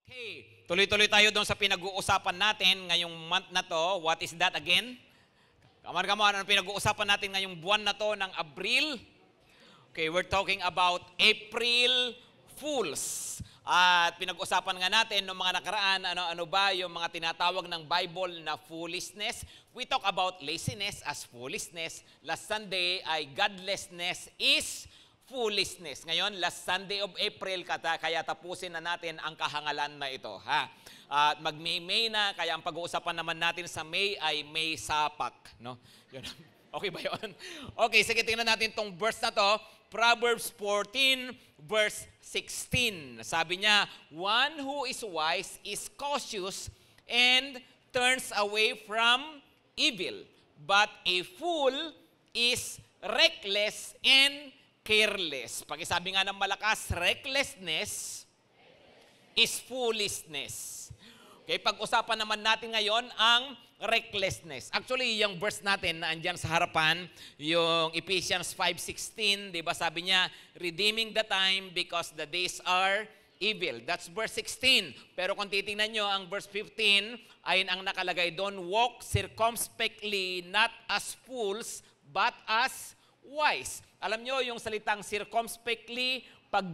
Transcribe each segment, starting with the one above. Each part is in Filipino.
Okay, tuloy-tuloy tayo doon sa pinag-uusapan natin ngayong month na to. What is that again? Come on, ano pinag-uusapan natin ngayong buwan na to ng Abril? Okay, we're talking about April Fools. At pinag-usapan nga natin noong mga nakaraan, ano ba yung mga tinatawag ng Bible na foolishness. We talk about laziness as foolishness. Last Sunday ay godlessness is foolishness. Ngayon, last Sunday of April, kaya tapusin na natin ang kahangalan na ito. At mag-May na, kaya ang pag-uusapan naman natin sa May ay May Sapak. No? Yun. Okay ba yun? Okay, sige, tingnan natin itong verse na to. Proverbs 14, verse 16. Sabi niya, one who is wise is cautious and turns away from evil. But a fool is reckless and careless. Pakisabi nga ng malakas, recklessness is foolishness. Okay, pag-usapan naman natin ngayon ang recklessness. Actually, yung verse natin na andyan sa harapan, yung Ephesians 5:16, di ba sabi niya, redeeming the time because the days are evil. That's verse 16. Pero kung titingnan nyo, ang verse 15, ay ang nakalagay doon, walk circumspectly, not as fools, but as wise. Alam nyo, yung salitang circumspectly, pag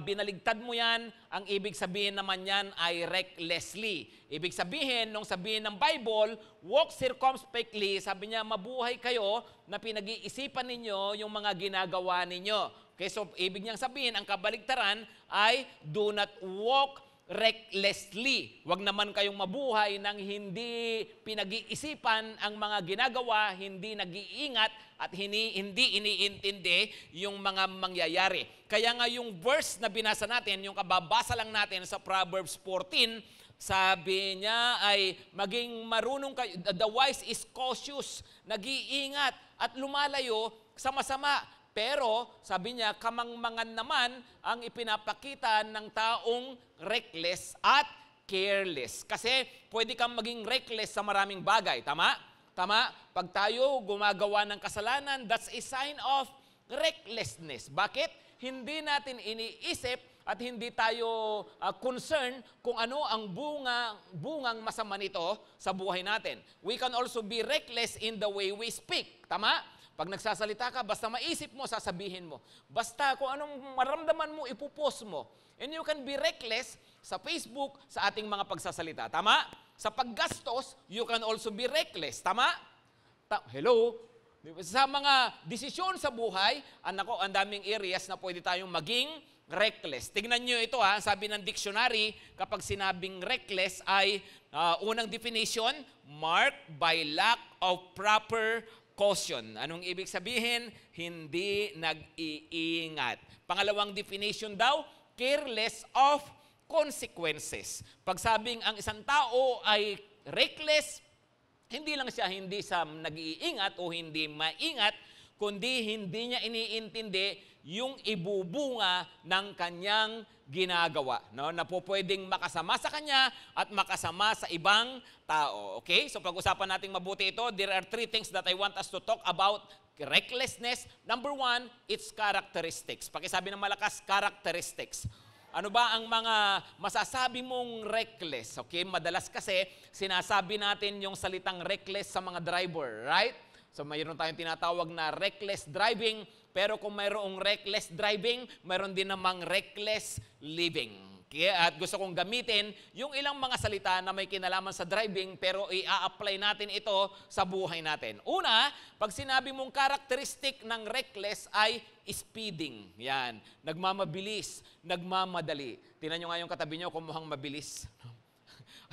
binaligtad mo yan, ang ibig sabihin naman yan ay recklessly. Ibig sabihin, nung sabihin ng Bible, walk circumspectly, sabi niya, mabuhay kayo na pinag-iisipan ninyo yung mga ginagawa ninyo. Okay, so ibig niyang sabihin, ang kabaligtaran ay do not walk recklessly. Huwag naman kayong mabuhay nang hindi pinag-iisipan ang mga ginagawa, hindi nag-iingat at hindi iniintindi yung mga mangyayari. Kaya nga yung verse na binasa natin, yung kababasa lang natin sa Proverbs 14, sabi niya ay maging marunong kayo, the wise is cautious, nag-iingat at lumalayo sa masama. Pero, sabi niya, kamangmangan naman ang ipinapakita ng taong reckless at careless. Kasi pwede kang maging reckless sa maraming bagay. Tama? Tama? Pag tayo gumagawa ng kasalanan, that's a sign of recklessness. Bakit? Hindi natin iniisip at hindi tayo concerned kung ano ang bungang masama nito sa buhay natin. We can also be reckless in the way we speak. Tama? Pag nagsasalita ka, basta maisip mo, sasabihin mo. Basta kung anong maramdaman mo, ipupost mo. And you can be reckless sa Facebook, sa ating mga pagsasalita. Tama? Sa paggastos, you can also be reckless. Tama? Hello? Sa mga desisyon sa buhay, ang daming areas na pwede tayong maging reckless. Tingnan nyo ito sabi ng dictionary, kapag sinabing reckless ay unang definition, marked by lack of proper caution. Anong ibig sabihin? Hindi nag-iingat. Pangalawang definition daw, careless of consequences. Pag sabing ang isang tao ay reckless, hindi lang siya hindi sa nag-iingat o hindi maingat, kundi hindi niya iniintindi yung ibubunga ng kanyang ginagawa, no? Na po pwedeng makasama sa kanya at makasama sa ibang tao. Okay? So pag-usapan natin mabuti ito, there are three things that I want us to talk about recklessness. Number one, its characteristics. Pakisabi ng malakas, characteristics. Ano ba ang mga masasabi mong reckless? Okay? Madalas kasi sinasabi natin yung salitang reckless sa mga driver, right? So mayroon tayong tinatawag na reckless driving, pero kung mayroong reckless driving, mayroon din namang reckless living. Okay? At gusto kong gamitin yung ilang mga salita na may kinalaman sa driving, pero i-a-apply natin ito sa buhay natin. Una, pag sinabi mong characteristic ng reckless ay speeding. Yan. Nagmamabilis, nagmamadali. Tingnan nyo nga yung katabi nyo kung mukhang mabilis.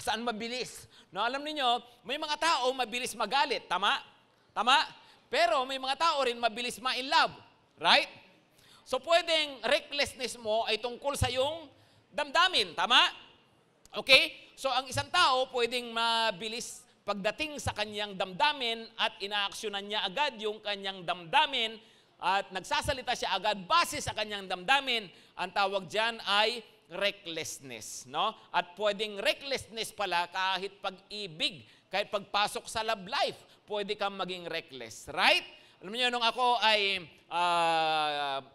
Saan mabilis? No, alam niyo, may mga tao mabilis magalit. Tama? Tama? Pero may mga tao rin mabilis ma-in-love. Right? So pwedeng recklessness mo ay tungkol sa iyong damdamin. Tama? Okay? So ang isang tao pwedeng mabilis pagdating sa kanyang damdamin at inaaksyonan niya agad yung kanyang damdamin at nagsasalita siya agad base sa kanyang damdamin. Ang tawag dyan ay recklessness. No? At pwedeng recklessness pala kahit pag-ibig, kahit pagpasok sa love life, pwede kang maging reckless. Right? Alam niyo, nung ako ay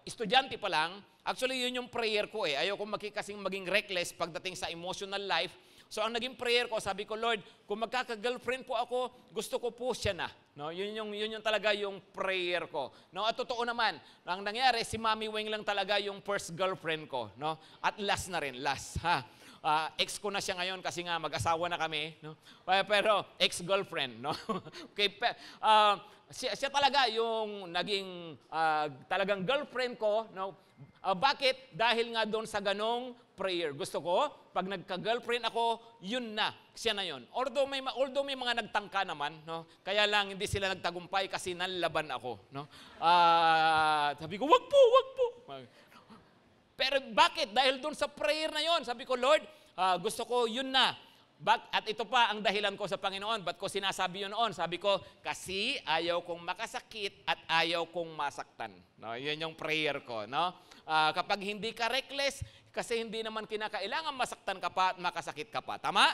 estudyante pa lang, actually yun yung prayer ko eh. Ayaw kong kasing maging reckless pagdating sa emotional life. So ang naging prayer ko, sabi ko, Lord, kung magkaka-girlfriend po ako, gusto ko po siya na. No, yun yung talaga yung prayer ko. No, at totoo naman, ang nangyari, si Mami Weng lang talaga yung first girlfriend ko, no? At last na rin, last, ha. Ex ko na siya ngayon kasi nga mag-asawa na kami, no? Pero ex-girlfriend, no? Okay, siya talaga yung naging talagang girlfriend ko, no? Bakit? Dahil nga doon sa ganong prayer. Gusto ko, pag nagka-girlfriend ako, yun na, siya na yun. Although may mga nagtangka naman, no? Kaya lang hindi sila nagtagumpay kasi nalaban ako, no? Sabi ko, wag po. Pero bakit? Dahil doon sa prayer na yon, sabi ko, Lord, gusto ko yun na. At ito pa ang dahilan ko sa Panginoon. Ba't ko sinasabi yun noon? Sabi ko, kasi ayaw kong makasakit at ayaw kong masaktan. No? Yun yung prayer ko. No? Kapag hindi ka reckless, kasi hindi naman kinakailangan masaktan ka pa at makasakit ka pa. Tama?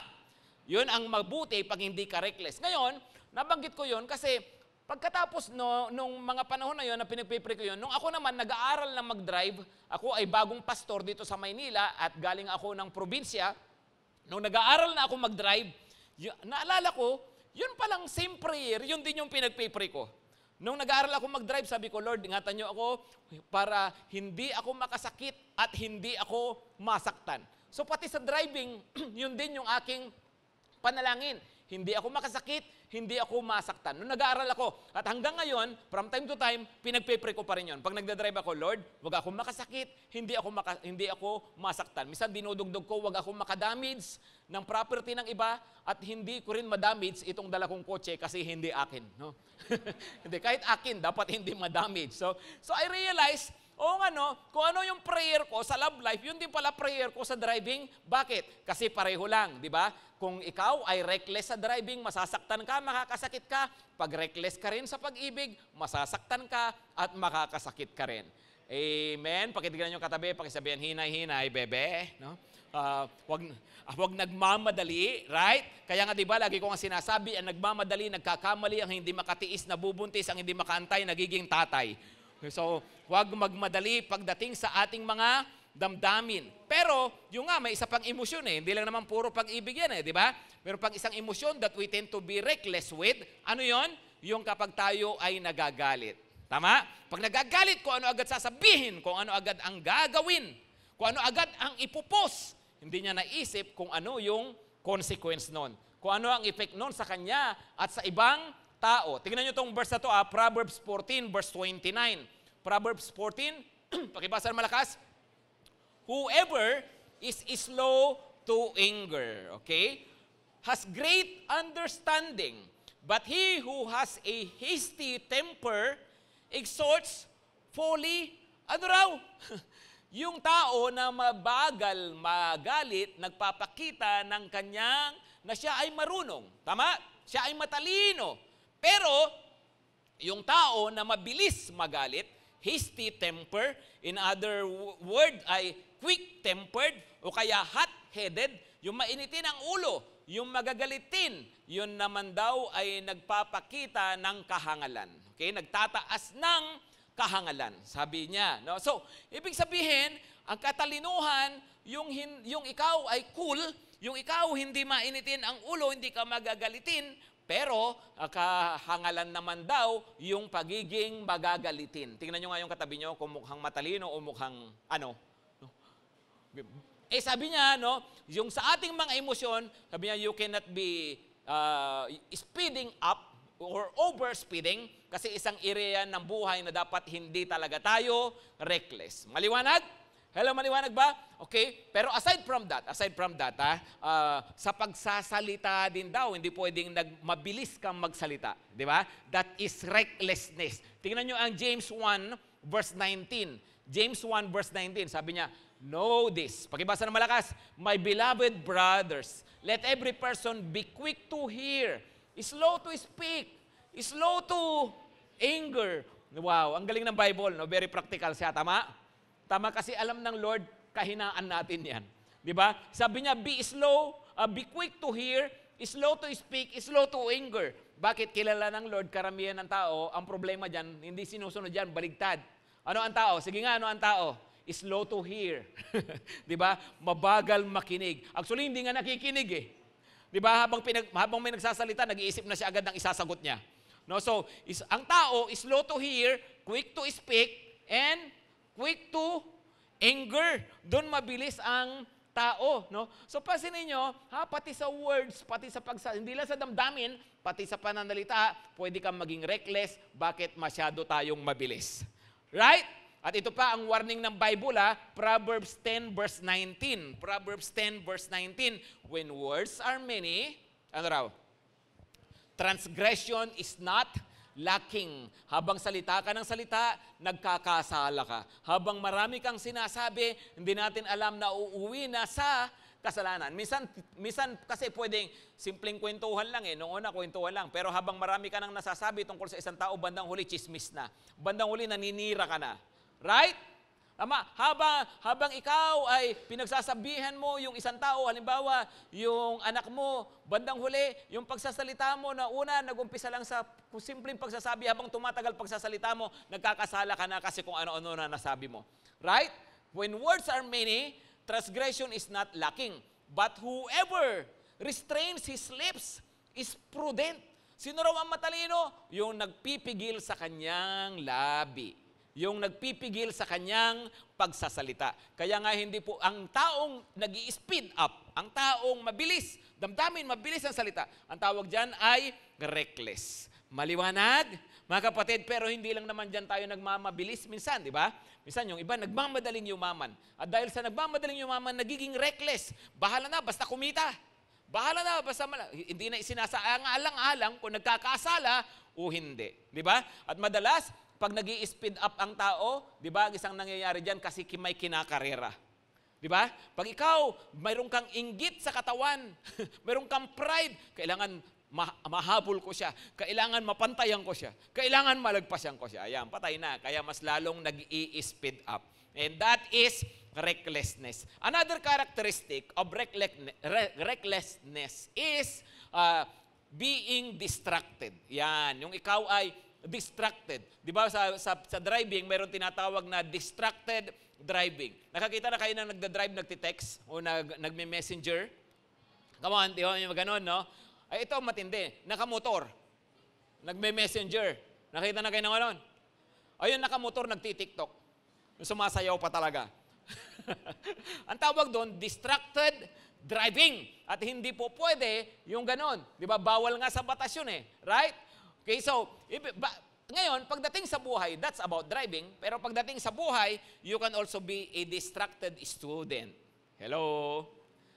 Yun ang mabuti pag hindi ka reckless. Ngayon, nabanggit ko yun kasi pagkatapos nung mga panahon na yun, na pinagpipre ko yun, nung ako naman nag-aaral na mag-drive, ako ay bagong pastor dito sa Maynila at galing ako ng probinsya. Nung nag-aaral na ako mag-drive, naalala ko, yun palang same prayer, yun din yung pinagpipre ko. Nung nag-aaral ako mag-drive, sabi ko, Lord, ingatan niyo ako para hindi ako makasakit at hindi ako masaktan. So pati sa driving, yun din yung aking panalangin. Hindi ako makasakit, hindi ako masaktan. Nung nag-aaral ako, at hanggang ngayon, from time to time, pinagpipre ko pa rin yun. Pag nagdadrive ako, Lord, wag ako makasakit, hindi ako masaktan. Minsan dinudugdog ko, wag ako makadamage ng property ng iba, at hindi ko rin madamage itong dala kong kotse kasi hindi akin. No? Hindi, kahit akin, dapat hindi madamage. So I realized, kung ano yung prayer ko sa love life, yun din pala prayer ko sa driving. Bakit? Kasi pareho lang, di ba? Kung ikaw ay reckless sa driving, masasaktan ka, makakasakit ka. Pag reckless ka rin sa pag-ibig, masasaktan ka at makakasakit ka rin. Amen? Pakitignan nyo katabi, pakisabihan, hinay-hinay, bebe. No? Huwag nagmamadali, right? Kaya nga diba, lagi ko nga sinasabi, ang nagmamadali, nagkakamali, ang hindi makatiis, nabubuntis, ang hindi makaantay, nagiging tatay. So, huwag magmadali pagdating sa ating mga damdamin. Pero, yung nga, may isa pang emosyon eh. Hindi lang naman puro pag-ibig yan eh, di ba? Meron pang isang emosyon that we tend to be reckless with. Ano yon? Yung kapag tayo ay nagagalit. Tama? Pag nagagalit, kung ano agad sasabihin, kung ano agad ang gagawin, kung ano agad ang ipupos, hindi niya naisip kung ano yung consequence nun. Kung ano ang effect nun sa kanya at sa ibang tao. Tingnan nyo itong verse na ito, Proverbs 14, verse 29. Proverbs 14, pakibasa na malakas. Whoever is slow to anger, okay, has great understanding, but he who has a hasty temper exhorts folly. Ano raw? Yung tao na mabagal, magalit, nagpapakita ng kanyang na siya ay marunong. Tama? Siya ay matalino. Pero, yung tao na mabilis magalit, hasty temper, in other word ay quick-tempered o kaya hot-headed, yung mainitin ang ulo, yung magagalitin, yun naman daw ay nagpapakita ng kahangalan. Okay? Nagtataas ng kahangalan, sabi niya. No? So, ibig sabihin, ang katalinuhan, yung ikaw ay cool, yung ikaw hindi mainitin ang ulo, hindi ka magagalitin, pero kahangalan naman daw yung pagiging magagalitin. Tingnan nyo nga yung katabi nyo kung mukhang matalino o mukhang ano. Sabi niya, no, yung sa ating mga emosyon, sabi niya, you cannot be speeding up or over-speeding kasi isang area ng buhay na dapat hindi talaga tayo reckless. Maliwanag? Hello, maliwanag ba? Okay, pero aside from that, sa pagsasalita din daw, hindi pwedeng mabilis kang magsalita. Di ba? That is recklessness. Tingnan nyo ang James 1, verse 19. James 1, verse 19, sabi niya, know this. Pakibasa ng malakas, my beloved brothers, let every person be quick to hear, slow to speak, slow to anger. Wow, ang galing ng Bible, no? Very practical siya, tama? Tama kasi alam ng Lord, kahinaan natin yan. Di ba? Sabi niya, be slow, be quick to hear, slow to speak, slow to anger. Bakit kilala ng Lord, karamihan ng tao, ang problema dyan, hindi sinusunod dyan, baligtad. Ano ang tao? Sige nga, ano ang tao? Slow to hear. Di ba? Mabagal makinig. Actually, hindi nga nakikinig eh. Di ba? Habang may nagsasalita, nag-iisip na siya agad ng isasagot niya. No? So, ang tao is slow to hear, quick to speak, and quick to anger. Doon mabilis ang tao. No? So, pansinin nyo, pati sa words, pati sa hindi lang sa damdamin, pati sa pananalita, pwede kang maging reckless. Bakit masyado tayong mabilis? Right? At ito pa ang warning ng Bible, Proverbs 10 verse 19. Proverbs 10 verse 19. When words are many, ano raw? Transgression is not lacking. Habang salita ka ng salita, nagkakasala ka. Habang marami kang sinasabi, hindi natin alam na uuwi na sa kasalanan. Minsan kasi pwedeng simpleng kwentuhan lang eh. Noong una, kwentuhan lang. Pero habang marami ka nang nasasabi tungkol sa isang tao, bandang huli, chismis na. Bandang huli, naninira ka na. Right? Tama, habang ikaw ay pinagsasabihan mo yung isang tao, halimbawa, yung anak mo, bandang huli, yung pagsasalita mo na una, nag-umpisa lang sa simpleng pagsasabi, habang tumatagal pagsasalita mo, nagkakasala ka na kasi kung ano-ano na nasabi mo. Right? When words are many, transgression is not lacking. But whoever restrains his lips is prudent. Sino raw ang matalino? Yung nagpipigil sa kanyang labi. Yung nagpipigil sa kanyang pagsasalita. Kaya nga hindi po, ang taong nag-i-speed up, ang taong mabilis, damdamin, mabilis ang salita, ang tawag dyan ay reckless. Maliwanag, mga kapatid, pero hindi lang naman dyan tayo nagmamabilis minsan, di ba? Minsan yung iba, nagmamadaling yumaman. At dahil sa nagmamadaling yumaman, nagiging reckless. Bahala na, basta kumita. Bahala na, basta hindi na isinasaalang-alang kung nagkakasala o hindi. Di ba? At madalas, pag nag-i-speed up ang tao, di ba, isang nangyayari dyan kasi may kinakarera. Di ba? Pag ikaw, mayroon kang inggit sa katawan, mayroon kang pride, kailangan mahabol ko siya, kailangan mapantayan ko siya, kailangan malagpasan ko siya. Ayan, patay na. Kaya mas lalong nag-i-speed up. And that is recklessness. Another characteristic of recklessness is being distracted. Yan, yung ikaw ay distracted. Di ba sa driving, mayroon tinatawag na distracted driving. Nakakita na kayo na nagda-drive, nagtitext o nagme-messenger? Come on, di ba yung gano'n, no? Ay, ito matindi. Nakamotor. Nagme-messenger. Nakita na kayo ng gano'n? Ayun, nakamotor, nagti-tiktok. Sumasayaw pa talaga. Ang tawag doon, distracted driving. At hindi po pwede yung gano'n. Di ba? Bawal nga sa batas yun eh. Right? Okay, so, ngayon, pagdating sa buhay, that's about driving, pero pagdating sa buhay, you can also be a distracted student. Hello?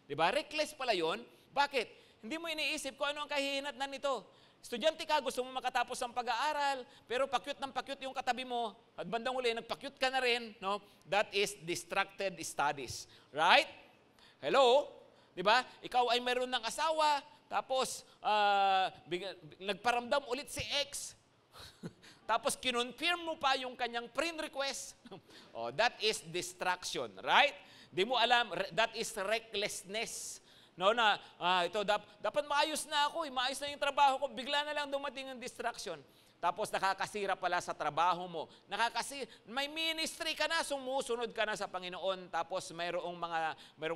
Diba? Reckless pala yun. Bakit? Hindi mo iniisip kung ano ang kahihinatnan nito. Estudyante ka, gusto mo makatapos ang pag-aaral, pero pakyut ng pakyut yung katabi mo, at bandang uli, nagpakyut ka na rin, no? That is distracted studies. Right? Hello? Diba? Ikaw ay meron ng asawa, tapos, nagparamdam ulit si ex. Tapos, kinonfirm mo pa yung kanyang friend request. Oh, that is distraction, right? Di mo alam, that is recklessness. No, na, dapat maayos na ako, maayos na yung trabaho ko, bigla na lang dumating ang distraction. Tapos nakakasira pala sa trabaho mo. May ministry ka na, sumusunod ka na sa Panginoon, tapos mayroong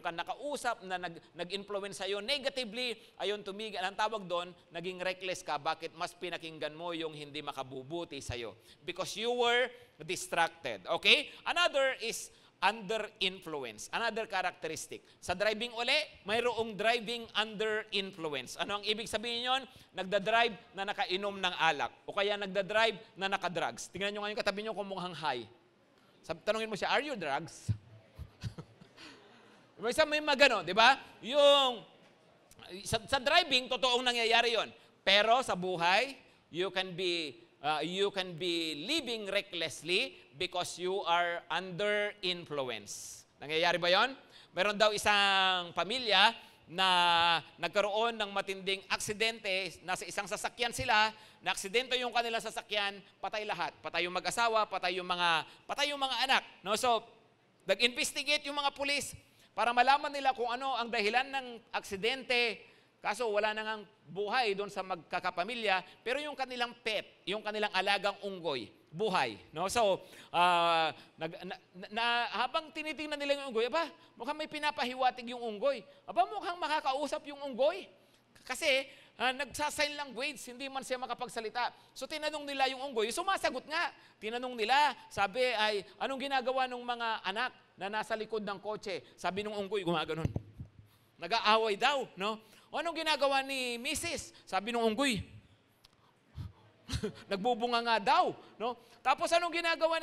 kang nakausap na nag-influence sa'yo negatively, ayon tumigil. Ang tawag doon, naging reckless ka. Bakit? Mas pinakinggan mo yung hindi makabubuti sa'yo. Because you were distracted. Okay? Another is under influence. Another characteristic. Sa driving uli, mayroong driving under influence. Ano ang ibig sabihin yon? Nagda-drive na nakainom ng alak. O kaya nagda-drive na naka-drugs. Tingnan nyo ngayon katabi nyo kung mukhang high. Tanungin mo siya, are you drugs? May magano, di ba? Yung, sa driving, totoong nangyayari yon. Pero sa buhay, you can be living recklessly because you are under influence. Nangyayari ba yon? Meron daw isang pamilya na nagkaroon ng matinding aksidente, nasa isang sasakyan sila, na-aksidente yung kanilang sasakyan, patay lahat. Patay yung mag-asawa, patay yung mga anak. No? So, nag-investigate yung mga pulis para malaman nila kung ano ang dahilan ng aksidente. Kaso wala na ngang buhay doon sa magkakapamilya, pero yung kanilang pet, yung kanilang alagang unggoy, buhay. No? So, habang tinitingnan nila yung unggoy, mukhang may pinapahiwatig yung unggoy. Mukhang makakausap yung unggoy. Kasi, nagsasign language, hindi man siya makapagsalita. So, tinanong nila yung unggoy, sumasagot nga. Tinanong nila, sabi ay, anong ginagawa ng mga anak na nasa likod ng kotse? Sabi ng unggoy, gumaganon. Nag-aaway daw, no? O anong ginagawa ni Mrs.? Sabi ng unggoy, nagbubunga nga daw, no? Tapos anong ginagawa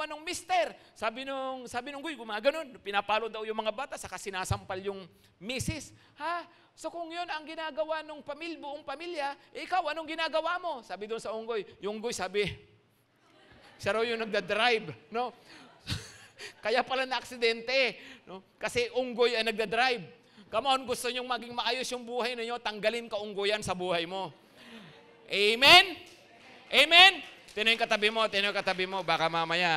ng mister? Sabi ng unggoy, gumaganon, pinapalo daw yung mga bata, saka sinasampal yung Mrs. So kung yun ang ginagawa ng buong pamilya, ikaw, anong ginagawa mo? Sabi doon sa unggoy. Yung unggoy sabi, siya raw yung nagdadrive, no? Kaya pala na-aksidente, no? Kasi unggoy ay nagdadrive. Come on, gusto nyong maging maayos yung buhay ninyo, tanggalin kaunggoyan sa buhay mo. Amen? Amen? Tino yung katabi mo, baka mamaya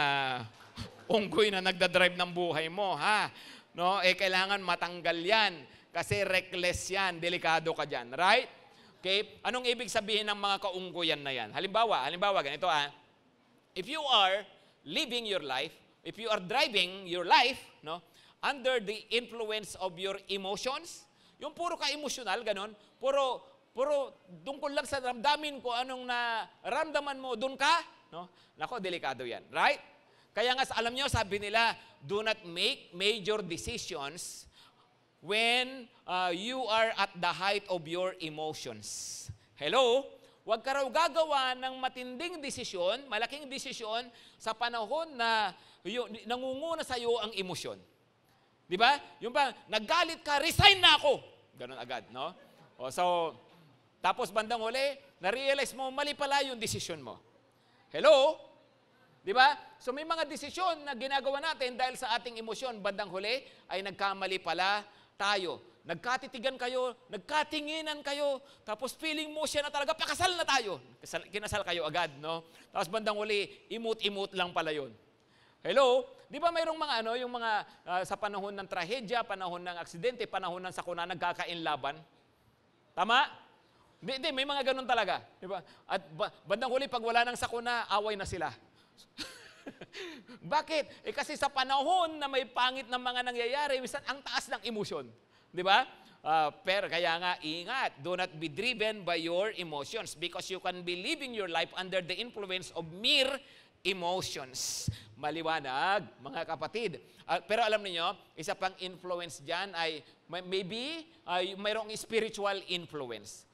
unggoy na nagdadrive ng buhay mo, ha? No? Kailangan matanggal yan. Kasi reckless yan, delikado ka dyan, right? Okay? Anong ibig sabihin ng mga kaunggoyan na yan? Halimbawa, ganito if you are living your life, if you are driving your life, no? Under the influence of your emotions, yung puro ka emosyonal, ganon, puro tungkol lang sa ramdamin ko, anong naramdaman mo, dun ka, no? Nako, delikado yan, right? Kaya nga, alam nyo, sabi nila, do not make major decisions when you are at the height of your emotions. Hello? Huwag ka raw gagawa ng matinding desisyon, malaking desisyon, sa panahon na nangunguna sa iyo ang emosyon. Di ba? Yung ba, naggalit ka, resign na ako. Ganun agad, no? Tapos bandang huli, na-realize mo, mali pala yung desisyon mo. Hello? Di ba? So may mga desisyon na ginagawa natin dahil sa ating emosyon, bandang huli, ay nagkamali pala tayo. Nagkatitigan kayo, nagkatinginan kayo, tapos feeling mo siya na talaga, pakasal na tayo. Kinasal kayo agad, no? Tapos bandang huli, imut-imut lang pala yun. Hello? Di ba mayroong mga yung mga sa panahon ng trahedya, panahon ng aksidente, panahon ng sakuna, nagkakainlaban? Tama? Hindi, may mga ganun talaga. Di ba? At bandang huli, pag wala ng sakuna, away na sila. Bakit? Kasi sa panahon na may pangit na mga nangyayari, minsan ang taas ng emosyon. Di ba? Pero kaya nga, ingat, do not be driven by your emotions because you can be living your life under the influence of mere emotions. Maliwanag, mga kapatid. Pero alam niyo, isa pang influence dyan ay maybe mayroong spiritual influence.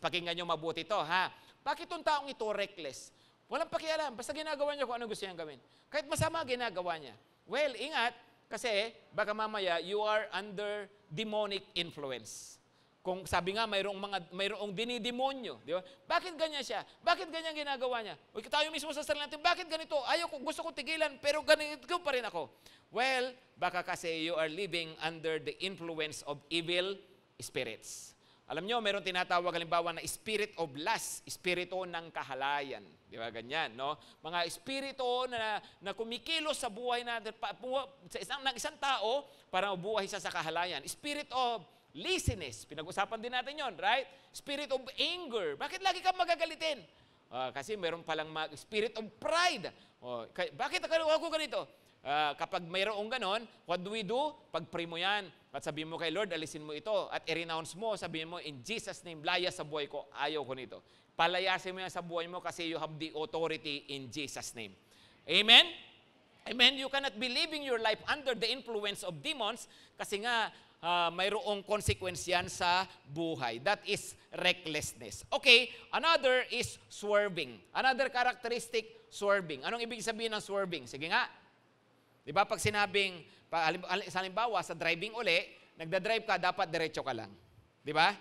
Pakinggan nyo mabuti to, ha? Bakit itong taong ito reckless? Walang pakialam, basta ginagawa niya kung ano gusto niyang gawin. Kahit masama ginagawa niya. Well, ingat, kasi baka mamaya you are under demonic influence. Kung sabi nga, mayroong dinidemonyo. Di ba? Bakit ganyan siya? Bakit ganyan ginagawa niya? O tayo mismo sa sarili natin, bakit ganito? Gusto ko tigilan, pero ganito pa rin ako. Well, baka kasi you are living under the influence of evil spirits. Alam nyo, mayroong tinatawag halimbawa na spirit of lust, espiritu ng kahalayan. Di ba ganyan, no? Mga espiritu na kumikilos sa buhay natin, ng isang tao para mabuhay siya sa kahalayan. Spirit of laziness, pinag-usapan din natin yon, right? Spirit of anger, bakit lagi kang magagalitin? Kasi meron palang spirit of pride. Bakit ako ganito? Kapag mayroong ganon, what do we do? Pag-pray mo yan, at sabihin mo kay Lord, alisin mo ito, at i-renounce mo, sabihin mo, in Jesus' name, laya sa buhay ko, ayaw ko nito. Palayasin mo yan sa buhay mo kasi you have the authority in Jesus' name. Amen? Amen? You cannot be living your life under the influence of demons kasi nga, mayroong consequence yan sa buhay. That is recklessness. Okay, another is swerving. Another characteristic, swerving. Anong ibig sabihin ng swerving? Sige nga. Di ba pag sinabing, halimbawa sa driving uli, nagda-drive ka, dapat diretso ka lang. Di ba?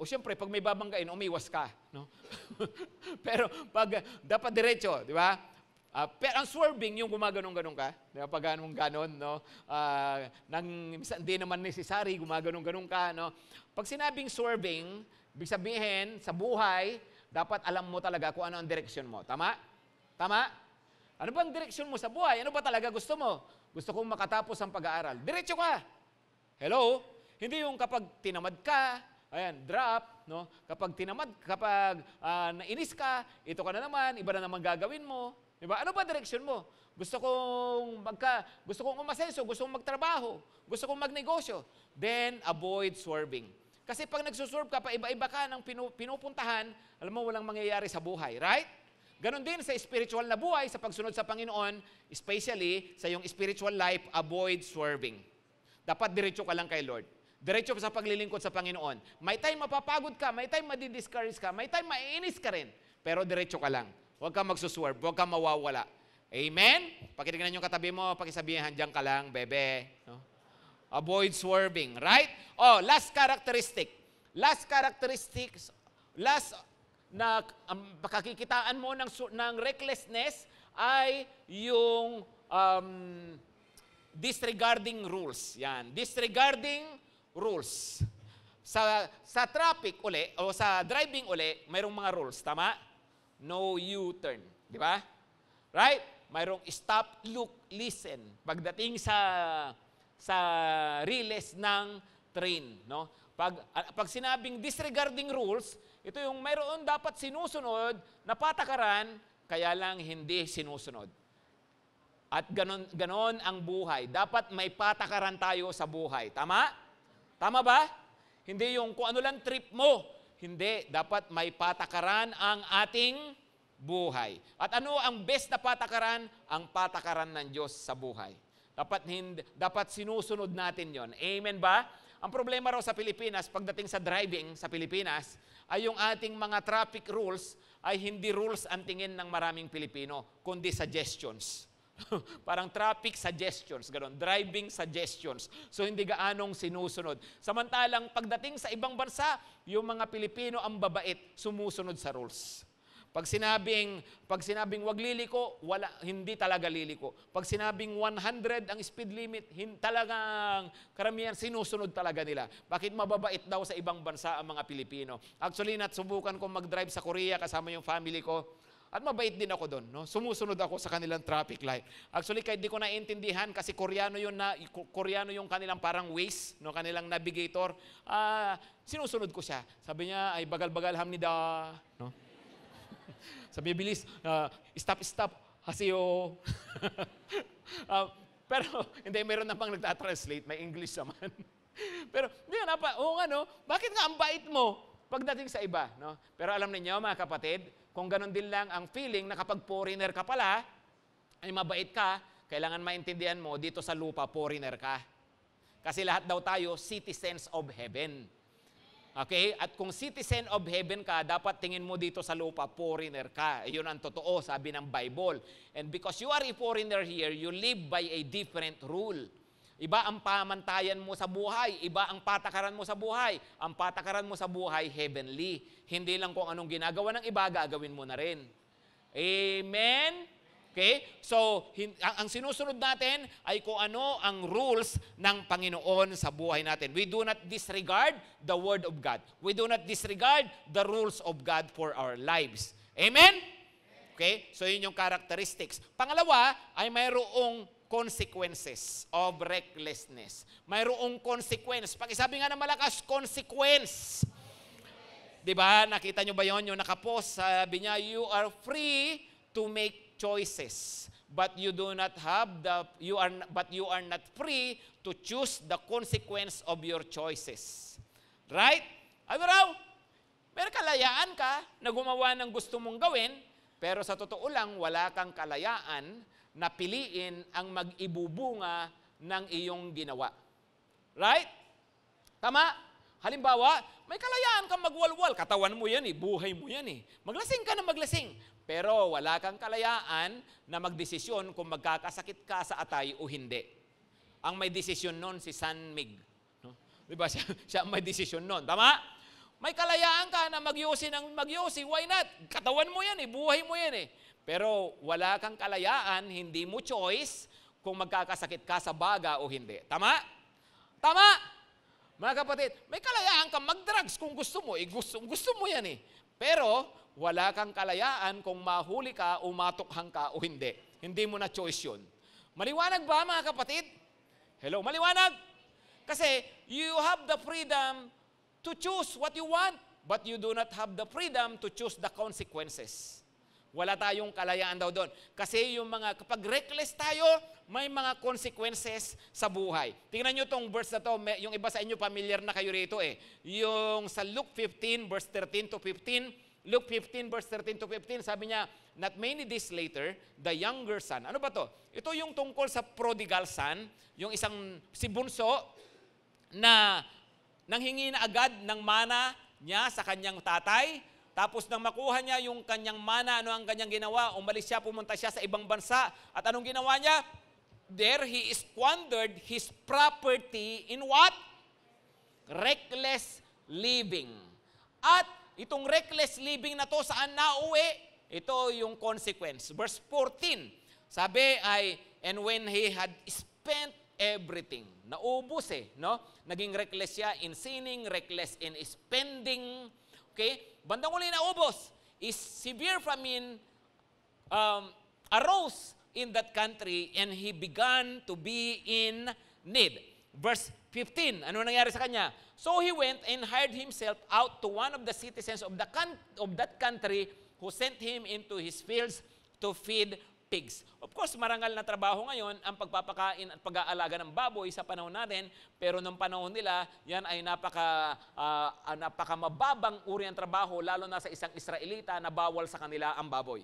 O siyempre, pag may babanggain, umiwas ka. No? Pero pag dapat diretso, di ba? Pero ang swerving, yung gumaganong-ganong ka, di ba? Pag ganong-ganon, no? Hindi naman necessary, gumaganong-ganong ka, no? Pag sinabing swerving, ibig sabihin, sa buhay, dapat alam mo talaga kung ano ang direksyon mo. Tama? Tama? Ano ba ang direksyon mo sa buhay? Ano ba talaga gusto mo? Gusto kong makatapos ang pag-aaral. Diretso ka. Hello? Hindi yung kapag tinamad ka, ayan, drop, no? Kapag nainis ka, ito ka na naman, iba na naman gagawin mo. Diba? Ano ba direksyon mo? Gusto kong umasenso, gusto kong magtrabaho, gusto kong magnegosyo. Then, avoid swerving. Kasi pag nagsuswerve ka, iba-iba ka ng pinupuntahan, alam mo, walang mangyayari sa buhay, right? Ganon din sa spiritual na buhay, sa pagsunod sa Panginoon, especially sa iyong spiritual life, avoid swerving. Dapat diretso ka lang kay Lord. Diretso sa paglilingkod sa Panginoon. May time mapapagod ka, may time madidiscourage ka, may time maiinis ka rin. Pero diretso ka lang. Huwag kang magsuswerve, huwag kang mawawala. Amen? Pakitignan yung katabi mo, pakisabihan, diyan ka lang, bebe. No? Avoid swerving, right? Last characteristic. Last na pakakikitaan mo ng recklessness ay yung disregarding rules. Yan, disregarding rules. Sa traffic uli, o sa driving uli, mayroong mga rules, tama? No U-turn, di ba? Right? Mayroong stop, look, listen. Pagdating sa riles ng train, no? Pag sinabing disregarding rules, ito yung mayroon dapat sinusunod na patakaran, kaya lang hindi sinusunod. At ganon ang buhay. Dapat may patakaran tayo sa buhay. Tama? Tama ba? Hindi yung kung ano lang trip mo. Hindi. Dapat may patakaran ang ating buhay. At ano ang best na patakaran? Ang patakaran ng Diyos sa buhay. Dapat sinusunod natin yon. Amen ba? Ang problema raw sa Pilipinas, pagdating sa driving sa Pilipinas, ay yung ating mga traffic rules ay hindi rules ang tingin ng maraming Pilipino, kundi suggestions. Parang traffic suggestions, gano'n, driving suggestions. So hindi gaanong sinusunod. Samantalang pagdating sa ibang bansa, yung mga Pilipino ang babait, sumusunod sa rules. Pag sinabing wag liliko, hindi talaga liliko. Pag sinabing 100 ang speed limit, talagang karamihan sinusunod talaga nila. Bakit mababait daw sa ibang bansa ang mga Pilipino? Actually, subukan kong mag-drive sa Korea kasama yung family ko. At mabait din ako doon, no? Sumusunod ako sa kanilang traffic light. Actually, kahit di ko naintindihan kasi Koreano yung kanilang parang Waze, no, kanilang navigator. Sinusunod ko siya. Sabi niya ay bagal-bagal hamnida, no? Sabi bilis, stop, hasiyo. Pero hindi, meron namang nagtatranslate, may English naman. Pero bakit nga ang bait mo pagdating sa iba, no? Pero alam niyo mga kapatid, kung ganon din lang ang feeling na kapag foreigner ka pala, ay mabait ka, kailangan maintindihan mo, dito sa lupa, foreigner ka. Kasi lahat daw tayo, citizens of heaven. Okay? At kung citizen of heaven ka, dapat tingin mo dito sa lupa, foreigner ka. Iyon ang totoo, sabi ng Bible. And because you are a foreigner here, you live by a different rule. Iba ang pamantayan mo sa buhay. Iba ang patakaran mo sa buhay. Ang patakaran mo sa buhay, heavenly. Hindi lang kung anong ginagawa ng iba, gagawin mo na rin. Amen? Okay? So, ang sinusunod natin ay kung ano ang rules ng Panginoon sa buhay natin. We do not disregard the Word of God. We do not disregard the rules of God for our lives. Amen? Okay? So, yun yung characteristics. Pangalawa ay mayroong consequences of recklessness. Mayroong consequence. Pakisabi nga ng malakas, consequence. Diba? Nakita nyo ba yon? Yung nakapost, sabi niya, you are free to make choices, but you are not free to choose the consequence of your choices. Right? Ano raw? May kalayaan ka na gumawa ng gusto mong gawin, pero sa totoo lang, wala kang kalayaan na piliin ang mag-ibubunga ng iyong ginawa. Right? Tama? Halimbawa, may kalayaan kang magwalwal. Katawan mo yan buhay mo yan Maglasing ka na maglasing. Pero wala kang kalayaan na magdesisyon kung magkakasakit ka sa atay o hindi. Ang may desisyon nun si San Mig. No? Diba? Siya ang may desisyon nun. Tama? May kalayaan ka na magyosi ng magyosi. Why not? Katawan mo yan buhay mo yan Pero wala kang kalayaan, hindi mo choice kung magkakasakit ka sa baga o hindi. Tama? Tama? Mga kapatid, may kalayaan kang mag-drugs kung gusto mo. Gusto mo yan Pero wala kang kalayaan kung mahuli ka o matukhang ka o hindi. Hindi mo na choice yun. Maliwanag ba mga kapatid? Hello, maliwanag? Kasi you have the freedom to choose what you want, but you do not have the freedom to choose the consequences. Wala tayong kalayaan daw doon. Kasi kapag reckless tayo, may mga consequences sa buhay. Tingnan nyo tong verse na to, yung iba sa inyo familiar na kayo rito eh. Yung sa Luke 15 verse 13 to 15, Luke 15 verse 13 to 15, sabi niya, not many days later, the younger son. Ano ba to? Ito yung tungkol sa prodigal son, yung si bunso na nanghingi na agad ng mana niya sa kanyang tatay. Tapos nang makuha niya yung kanyang mana, ano ang kanyang ginawa? Umalis siya, pumunta siya sa ibang bansa. At anong ginawa niya? There he squandered his property in what? Reckless living. At itong reckless living na to, saan nauwi? Ito yung consequence. Verse 14, sabi ay, and when he had spent everything, naubos no? Naging reckless siya in sinning, reckless in spending. Okay? Bandang uli naubos. Is severe famine arose in that country and he began to be in need. Verse 15, ano nangyari sa kanya? So he went and hired himself out to one of the citizens of that country who sent him into his fields to feed pigs. Of course, marangal na trabaho ngayon ang pagpapakain at pag-aalaga ng baboy sa panahon natin, pero nung panahon nila, yan ay napakamababang uri ng trabaho, lalo na sa isang Israelita na bawal sa kanila ang baboy.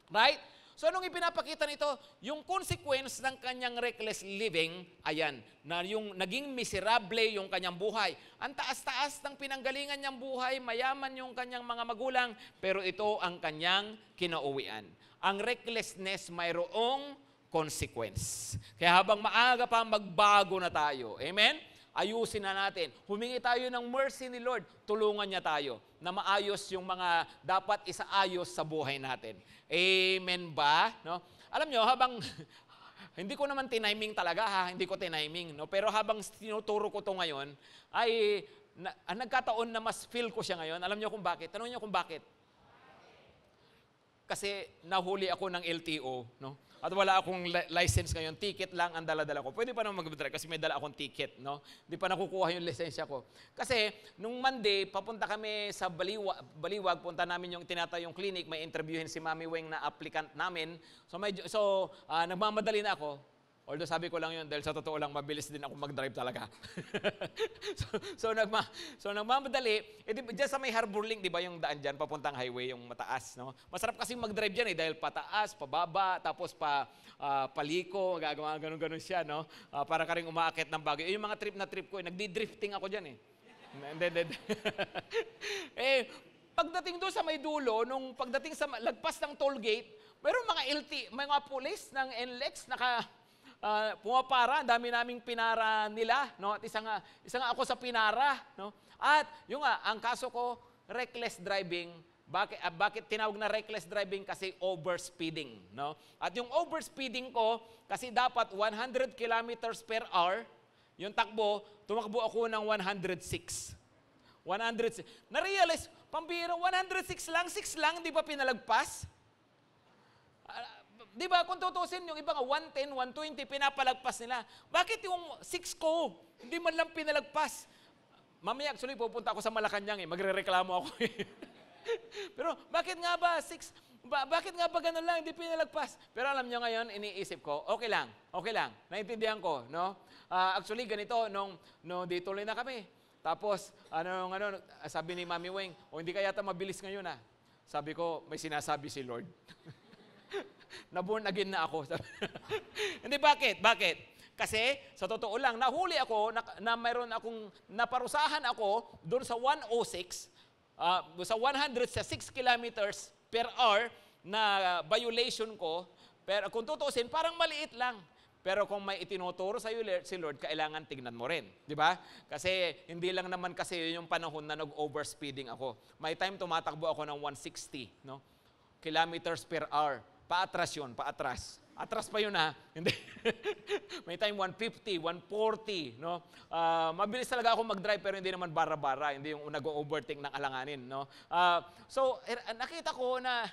Right? So anong ipinapakita nito? Yung consequence ng kanyang reckless living, ayan, na yung naging miserable yung kanyang buhay. Ang taas-taas ng pinanggalingan niyang buhay, mayaman yung kanyang mga magulang, pero ito ang kanyang kinauwian. Ang recklessness mayroong consequence. Kaya habang maaga pa, magbago na tayo. Amen? Ayusin na natin. Humingi tayo ng mercy ni Lord. Tulungan niya tayo na maayos yung mga dapat isaayos sa buhay natin. Amen ba? No? Alam nyo, habang hindi ko naman tiniming talaga hindi ko tiniming. No? Pero habang tinuturo ko to ngayon, ay nagkataon na mas feel ko siya ngayon. Alam nyo kung bakit? Tanong nyo kung bakit? Kasi nahuli ako ng LTO, no? At wala akong license ngayon, ticket lang ang dala-dala ko. Pwede pa naman mag-drive kasi may dala akong ticket, no? Hindi pa nakukuha yung lisensya ko. Kasi nung Monday, papunta kami sa Baliwag, punta namin yung tinatayong clinic, may interviewin si Mami Weng na applicant namin. So nagmamadali na ako. Although sabi ko lang yun, dahil sa totoo lang, mabilis din ako mag-drive talaga. so nagmamadali, diyan sa may Harbor Link, di ba yung daan dyan, papuntang highway, yung mataas, no? Masarap kasi mag-drive dyan dahil pataas, pababa, tapos paliko, gagawa ganun-ganun siya, no? Para ka rin umaakit ng bagay. Yung mga trip ko, nagdi-drifting ako dyan pagdating doon sa may dulo, nung pagdating sa lagpas ng toll gate, mayroong mga police ng NLEX pumapara, dami naming pinara nila, no? At isa nga ako sa pinara, no? At ang kaso ko, reckless driving. Bakit tinawag na reckless driving? Kasi overspeeding, no? At yung overspeeding ko, kasi dapat 100 kilometers per hour, yung tumakbo ako ng 106. Na-realize, pambira, 106 lang, 6 lang, di ba pinalagpas? Di ba, kung tutusin, yung iba nga 110, 120, pinapalagpas nila. Bakit yung 6 ko, hindi man lang pinalagpas? Mamaya, actually, pupunta ako sa Malacanang magrereklamo ako Pero bakit nga ba 6? Bakit nga ba ganun lang, hindi pinalagpas? Pero alam nyo ngayon, iniisip ko, okay lang. Naintindihan ko, no? Actually, ganito, nung di tuloy na kami. Tapos, sabi ni Mami Weng, hindi kaya mabilis ngayon Sabi ko, may sinasabi si Lord. Na-born again na ako. Hindi, bakit? Kasi, sa totoo lang, nahuli ako, na mayroon akong, naparusahan ako doon sa 106, sa 6 kilometers per hour na violation ko. Pero kung tutusin, parang maliit lang. Pero kung may itinuturo sa iyo si Lord, kailangan tignan mo rin. Di ba? Kasi hindi lang naman kasi yung panahon na nag-overspeeding ako. May time tumatakbo ako ng 160, no? Kilometers per hour. Paatras yun, paatras. Atras pa yun Hindi. May time 150, 140, no? Mabilis talaga ako mag-drive pero hindi naman bara-bara, hindi yung nag-overtake ng alanganin, no? So, nakita ko na,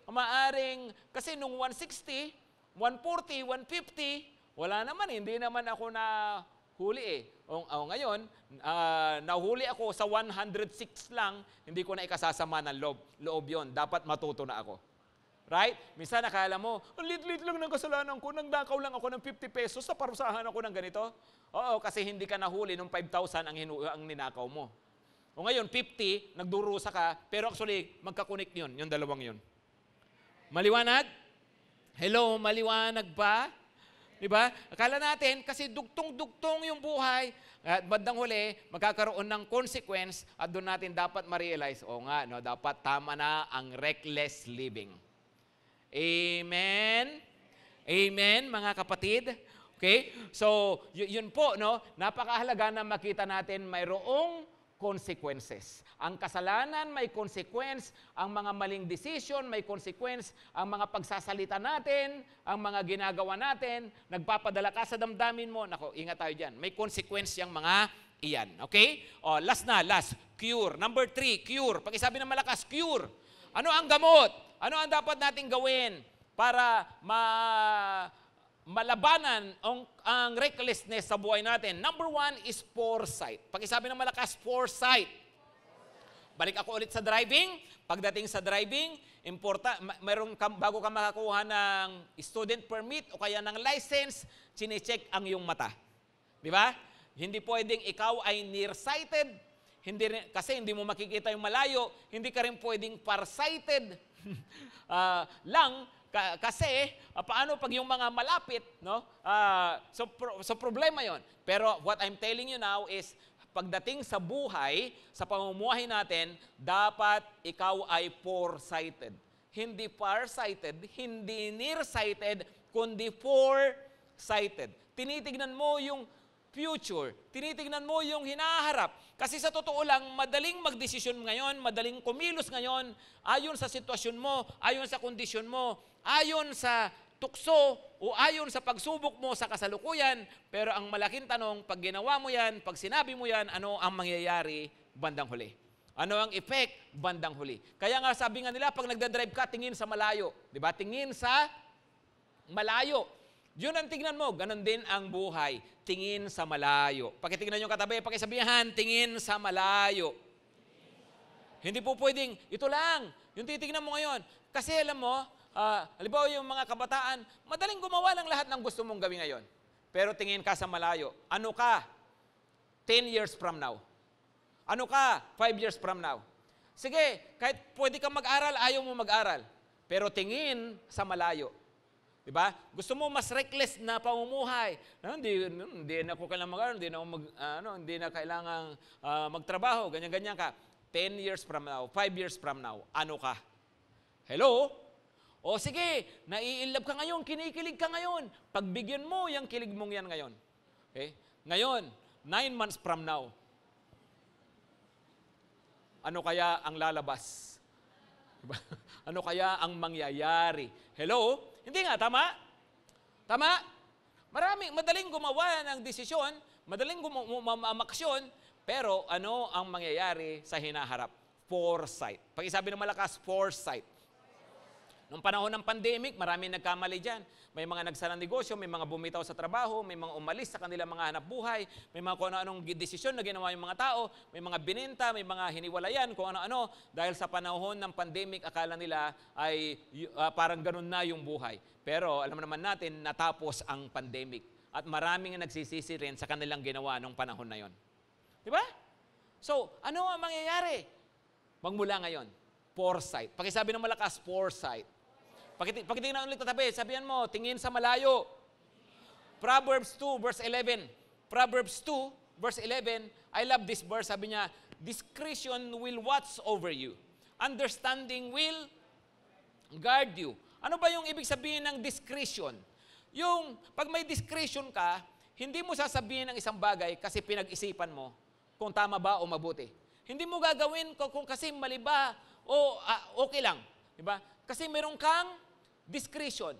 maaring, kasi nung 160, 140, 150, wala naman, hindi naman ako na huli eh. Ngayon, nahuli ako sa 106 lang, hindi ko na ikasasama ng loob yon. Dapat matuto na ako. Right? Minsan nakala mo, ang lit-lit lang ng kasalanan ko, nagdakaw lang ako ng 50 pesos, sa parusahan ako ng ganito. Oo, kasi hindi ka nahuli nung 5,000 ang ninakaw mo. O ngayon, 50, nagdurusa ka, pero actually, magkakunik yun, yung dalawang yun. Maliwanag? Hello, maliwanag ba? Diba? Akala natin, kasi dugtong-dugtong yung buhay, at bandang huli, magkakaroon ng consequence, at doon natin dapat ma-realize, nga, no, dapat tama na ang reckless living. Amen? Amen, mga kapatid? Okay? So, yun po, no? Napakahalaga na makita natin mayroong consequences. Ang kasalanan may consequence, ang mga maling decision may consequence, ang mga pagsasalita natin, ang mga ginagawa natin, nagpapadala ka sa damdamin mo, nako, ingat tayo dyan. May consequence yung mga iyan. Okay? Last, cure. Number 3, cure. Pag-isabi ng malakas, cure. Ano ang gamot? Ano ang dapat nating gawin para malabanan ang recklessness sa buhay natin? Number 1 is foresight. Pag-isabi ng malakas, foresight. Balik ako ulit sa driving. Pagdating sa driving, bago ka makakuha ng student permit o kaya ng license, chine-check ang iyong mata. Di ba? Hindi pwedeng ikaw ay nearsighted, kasi hindi mo makikita yung malayo, hindi ka rin pwedeng farsighted kasi paano pag yung mga malapit, no? So problema yon. Pero what I'm telling you now is, pagdating sa buhay, sa pamumuhay natin, dapat ikaw ay foresighted. Hindi farsighted, hindi nearsighted, kundi foresighted. Tinitignan mo yung future. Tinitignan mo yung hinaharap. Kasi sa totoo lang, madaling magdesisyon ngayon, madaling kumilos ngayon, ayon sa sitwasyon mo, ayon sa kondisyon mo, ayon sa tukso, o ayon sa pagsubok mo sa kasalukuyan. Pero ang malaking tanong, pag ginawa mo yan, pag sinabi mo yan, ano ang mangyayari bandang huli? Ano ang effect bandang huli? Kaya nga sabi nga nila, pag nagdadrive ka, tingin sa malayo. Diba? Tingin sa malayo. Yun ang tingnan mo, ganun din ang buhay. Tingin sa malayo. Pakitingnan yung katabi, pakisabihan, tingin sa malayo. Hindi po pwedeng, ito lang, yung titignan mo ngayon. Kasi alam mo, halimbawa yung mga kabataan, madaling gumawa ng lahat ng gusto mong gawin ngayon. Pero tingin ka sa malayo. Ano ka? 10 years from now. Ano ka? 5 years from now. Sige, kahit pwede kang mag-aral, ayaw mo mag-aral. Pero tingin sa malayo. Diba? Gusto mo mas reckless na pamumuhay. Hindi na ako kailangan mag-aral, hindi na kailangan magtrabaho, ganyan-ganyan ka. 10 years from now, 5 years from now, ano ka? Hello? O sige, nai-inlove ka ngayon, kinikilig ka ngayon. Pagbigyan mo yung kilig mong yan ngayon. Okay? Ngayon, 9 months from now, ano kaya ang lalabas? Diba? Ano kaya ang mangyayari? Hello? Hindi nga, tama? Tama? Madaling gumawa ng desisyon, madaling mamaksyon, pero ano ang mangyayari sa hinaharap? Foresight. Pag-isabi ng malakas, foresight. Nung panahon ng pandemic, maraming nagkamali dyan. May mga nagsarang negosyo, may mga bumitaw sa trabaho, may mga umalis sa kanilang mga hanap buhay, may mga kung ano-anong desisyon na ginawa yung mga tao, may mga bininta, may mga hiniwalayan, kung ano-ano. Dahil sa panahon ng pandemic, akala nila ay parang ganun na yung buhay. Pero alam naman natin, natapos ang pandemic. At maraming nagsisisi rin sa kanilang ginawa nung panahon na yon. Di ba? So, ano ang mangyayari? Magmula ngayon, foresight. Pakisabi ng malakas, foresight. Pakitingnan ulit tatabi, sabihan mo, tingin sa malayo. Proverbs 2, verse 11. Proverbs 2, verse 11, I love this verse, sabi niya, discretion will watch over you. Understanding will guard you. Ano ba yung ibig sabihin ng discretion? Yung, pag may discretion ka, hindi mo sasabihin ng isang bagay kasi pinag-isipan mo kung tama ba o mabuti. Hindi mo gagawin kung kasi mali ba o okay lang. Diba? Kasi meron kang discretion.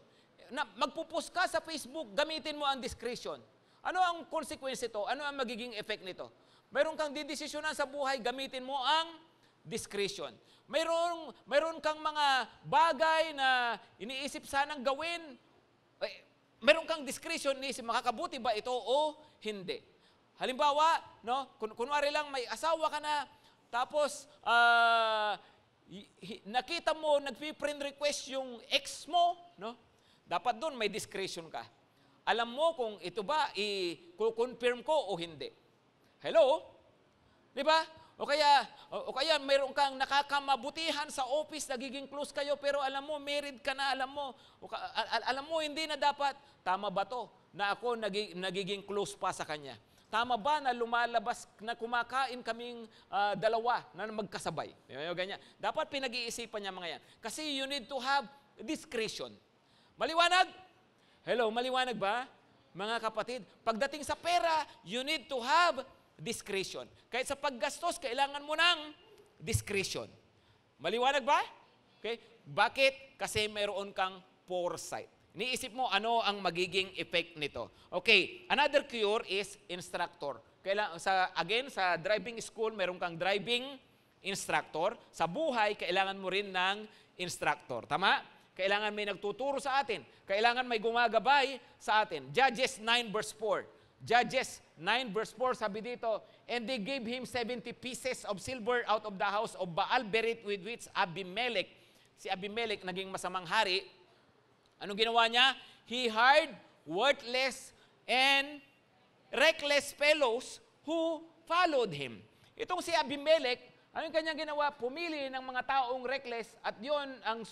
Magpupost ka sa Facebook, gamitin mo ang discretion. Ano ang consequence ito? Ano ang magiging effect nito? Meron kang didesisyonan sa buhay, gamitin mo ang discretion. Meron kang mga bagay na iniisip sanang gawin. Meron kang discretion, iniisip, makakabuti ba ito o hindi? Halimbawa, no, kunwari lang may asawa ka na, tapos nakita mo, nag-friend request yung ex mo, no? Dapat doon may discretion ka. Alam mo kung ito ba, i-confirm ko o hindi. Hello? Di ba? O kaya mayroon kang nakakamabutihan sa office, nagiging close kayo, pero alam mo, married ka na, alam mo, hindi na dapat. Tama ba to? Na ako nagiging close pa sa kanya. Tama ba na lumalabas, na kumakain kaming dalawa na magkasabay? Ganyan. Dapat pinag-iisipan niya mga yan. Kasi you need to have discretion. Maliwanag? Hello, maliwanag ba? Mga kapatid, pagdating sa pera, you need to have discretion. Kahit sa paggastos, kailangan mo ng discretion. Maliwanag ba? Okay? Bakit? Kasi mayroon kang foresight. Niisip mo ano ang magiging effect nito. Okay, another cure is instructor. Again, sa driving school, mayroon kang driving instructor. Sa buhay, kailangan mo rin ng instructor. Tama? Kailangan may nagtuturo sa atin. Kailangan may gumagabay sa atin. Judges 9 verse 4. Judges 9 verse 4, sabi dito, and they gave him 70 pieces of silver out of the house of Baal-Berith with which Abimelech, si Abimelech naging masamang hari. Anong ginawa niya? He hired worthless and reckless fellows who followed him. Itong si Abimelech, anong kanyang ginawa? Pumili ng mga taong reckless at yon ang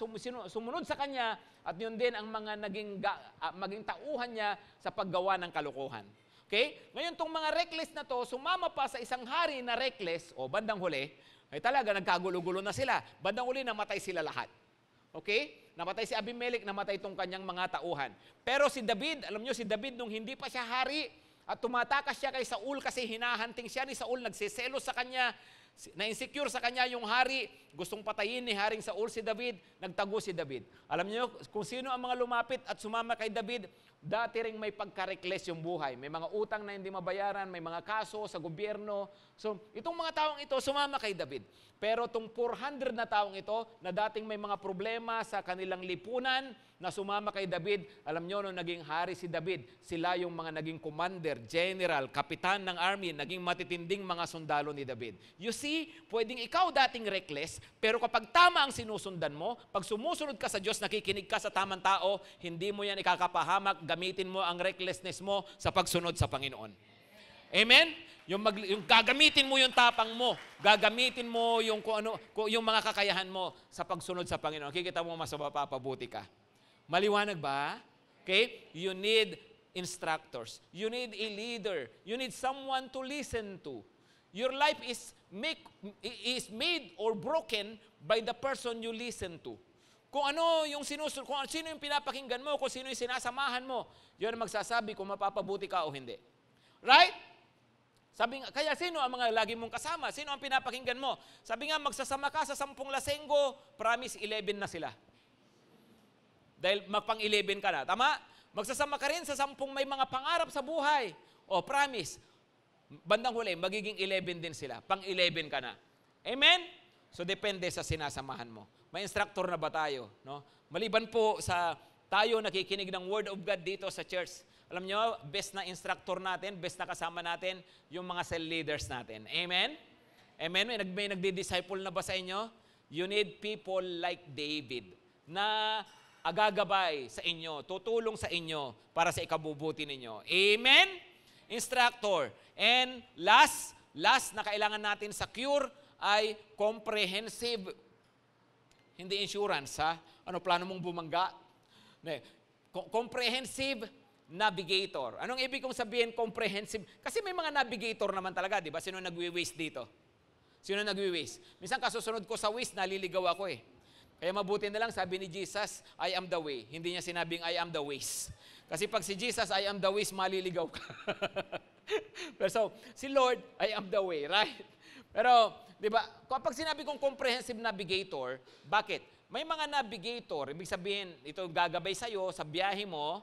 sumunod sa kanya at yun din ang mga maging tauhan niya sa paggawa ng kalokohan. Okay? Ngayon, itong mga reckless na to, sumama pa sa isang hari na reckless, o bandang huli, ay talaga nagkagulo-gulo na sila. Bandang huli, namatay sila lahat. Okay? Namatay si Abimelech, namatay itong kanyang mga tauhan. Pero si David, alam nyo, si David nung hindi pa siya hari, at tumatakas siya kay Saul kasi hinahanting siya ni Saul, nagsiselos sa kanya, na-insecure sa kanya yung hari, gustong patayin ni Haring Saul si David, nagtago si David. Alam niyo kung sino ang mga lumapit at sumama kay David, dati ring may pagka-reckless yung buhay. May mga utang na hindi mabayaran, may mga kaso sa gobyerno. So, itong mga taong ito, sumama kay David. Pero itong 400 na taong ito, na dating may mga problema sa kanilang lipunan, na sumama kay David, alam nyo, nung naging hari si David, sila yung mga naging commander, general, kapitan ng army, naging matitinding mga sundalo ni David. You see, pwedeng ikaw dating reckless, pero kapag tama ang sinusundan mo, pag sumusunod ka sa Diyos, nakikinig ka sa tamang tao, hindi mo yan ikakapahamak, gamitin mo ang recklessness mo sa pagsunod sa Panginoon. Amen? Yung gagamitin mo yung tapang mo, gagamitin mo yung yung mga kakayahan mo sa pagsunod sa Panginoon. Kikita mo mas mapapabuti ka. Maliwanag ba? Okay? You need instructors. You need a leader. You need someone to listen to. Your life is made or broken by the person you listen to. Kung ano yung kung sino yung pinapakinggan mo, kung sino yung sinasamahan mo, yun ang magsasabi kung mapapabuti ka o hindi. Right? Kaya sino ang mga lagi mong kasama? Sino ang pinapakinggan mo? Sabi nga, magsasama ka sa 10 lasenggo, promise 11 na sila. Dahil magpang-11 ka na. Tama? Magsasama ka rin sa 10 may mga pangarap sa buhay. O, promise. Bandang huli, magiging 11 din sila. Pang-11 ka na. Amen? So, depende sa sinasamahan mo. May instructor na ba tayo? No? Maliban po sa tayo nakikinig ng Word of God dito sa church. Alam nyo, best na instructor natin, best na kasama natin, yung mga cell leaders natin. Amen? Amen? May nagdi-disciple na ba sa inyo? You need people like David na agagabay sa inyo, tutulong sa inyo para sa ikabubuti ninyo. Amen? Instructor. And last na kailangan natin sa cure ay comprehensive. Hindi insurance, ha? Ano, plano mong bumangga? Comprehensive navigator. Anong ibig kong sabihin comprehensive? Kasi may mga navigator naman talaga, di ba? Sino nagwi-waste dito? Sino nagwi-waste? Minsan kasusunod ko sa waste, naliligaw ako eh. Kaya mabuti na lang, sabi ni Jesus, I am the way. Hindi niya sinabing, I am the ways. Kasi pag si Jesus, I am the ways, maliligaw ka. Pero so, si Lord, I am the way, right? Pero, di ba, kapag sinabi kong comprehensive navigator, bakit? May mga navigator, ibig sabihin, ito gagabay sa'yo sa biyahe mo,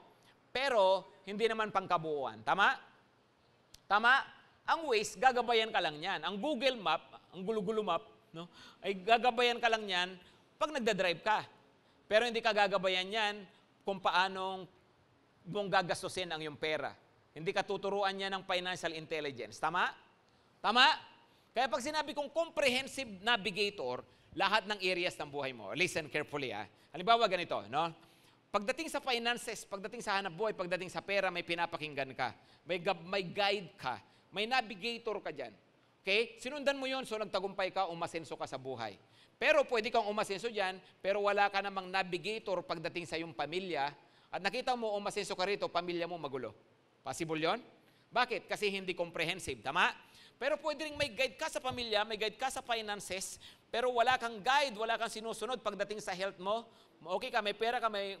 pero hindi naman pangkabuuan. Tama? Tama? Ang Waze, gagabayan ka lang yan. Ang Google Map, ang gulo-gulo map, no, ay gagabayan ka lang yan pag nagdadrive ka. Pero hindi ka gagabayan yan kung paanong mong gagastusin ang iyong pera. Hindi ka tuturuan niya ng financial intelligence. Tama? Tama? Kaya pag sinabi kong comprehensive navigator, lahat ng areas ng buhay mo. Listen carefully, ha. Halimbawa ganito, no? Pagdating sa finances, pagdating sa hanap buhay, pagdating sa pera, may pinapakinggan ka. May guide ka. May navigator ka dyan. Okay? Sinundan mo yun, so nagtagumpay ka, umasenso ka sa buhay. Pero pwede kang umasenso dyan, pero wala ka namang navigator pagdating sa iyong pamilya, at nakita mo, umasenso ka rito, pamilya mo magulo. Possible yon? Bakit? Kasi hindi comprehensive. Tama? Pero pwede rin may guide ka sa pamilya, may guide ka sa finances, pero wala kang guide, wala kang sinusunod pagdating sa health mo. Okay ka, may pera ka, may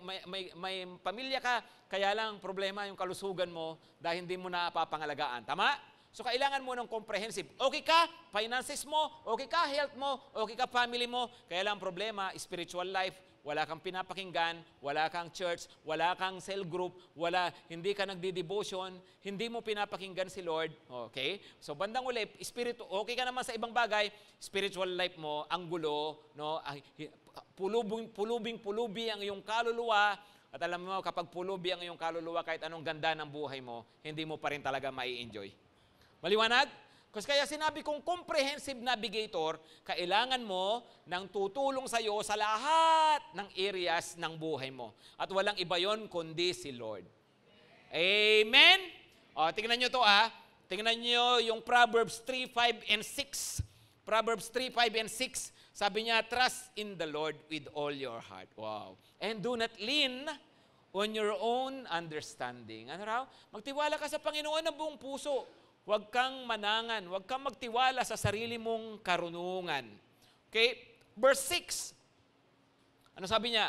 pamilya ka, kaya lang problema yung kalusugan mo dahil hindi mo na papangalagaan. Tama? So kailangan mo ng comprehensive. Okay ka, finances mo, okay ka, health mo, okay ka, family mo, kaya lang problema, spiritual life, wala kang pinapakinggan, wala kang church, wala kang cell group, hindi ka nagdi-devotion, hindi mo pinapakinggan si Lord. Okay? So bandang uli, okay ka naman sa ibang bagay, spiritual life mo, ang gulo, no? Pulubi ang iyong kaluluwa, at alam mo, kapag pulubi ang iyong kaluluwa, kahit anong ganda ng buhay mo, hindi mo pa rin talaga mai-enjoy. Maliwanag? Kasi kaya sinabi kong comprehensive navigator, kailangan mo ng tutulong sa iyo sa lahat ng areas ng buhay mo. At walang iba yon kundi si Lord. Amen? O, tingnan nyo to Tingnan nyo yung Proverbs 3, 5, and 6. Proverbs 3, 5, and 6. Sabi niya, trust in the Lord with all your heart. Wow. And do not lean on your own understanding. Ano raw? Magtiwala ka sa Panginoon ng buong puso. Huwag kang manangan, huwag kang magtiwala sa sarili mong karunungan. Okay? Verse 6. Ano sabi niya?